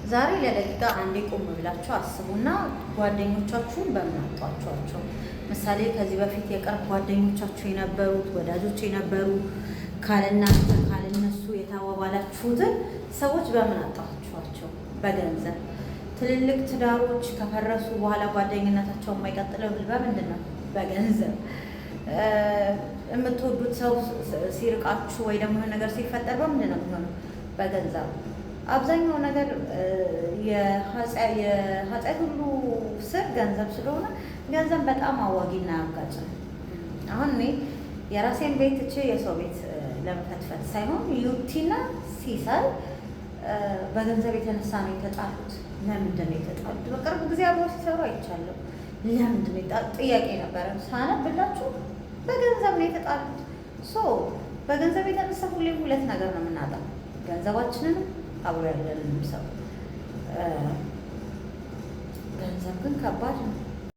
ዛሬ ለደቂቃ አንዴ ቆም ብላችሁ አስቡና ጓደኞቻችሁን በምን አጣችኋቸው? ምሳሌ ከዚህ በፊት የቅርብ ጓደኞቻችሁ የነበሩት ወዳጆች የነበሩ ካለናንተ ካለነሱ የተዋዋላችሁትን ሰዎች በምን አጣችኋቸው? በገንዘብ። ትልልቅ ትዳሮች ከፈረሱ በኋላ ጓደኝነታቸው የማይቀጥለው በምንድን ነው? በገንዘብ። የምትወዱት ሰው ሲርቃችሁ ወይ ደግሞ ነገር ሲፈጠር በምንድን ነው የሚሆነው? በገንዘብ። አብዛኛው ነገር የኃጢአት ሁሉ ስር ገንዘብ ስለሆነ ገንዘብ በጣም አዋጊና አጋጭ ነው። አሁን እኔ የራሴን ቤት ትቼ የሰው ቤት ለመፈትፈት ሳይሆን ዩቲና ሲሳይ በገንዘብ የተነሳ ነው የተጣሉት። ለምንድን ነው የተጣሉት? በቅርብ ጊዜ አብረው ሲሰሩ አይቻለሁ። ለምንድን ነው ጥያቄ ነበረ ሳነብላችሁ። በገንዘብ ነው የተጣሉት። በገንዘብ የተነሳ ሁሌም ሁለት ነገር ነው የምናጣው፣ ገንዘባችንንም አብሮ ያለንም ሰው። ገንዘብ ግን ከባድ ነው።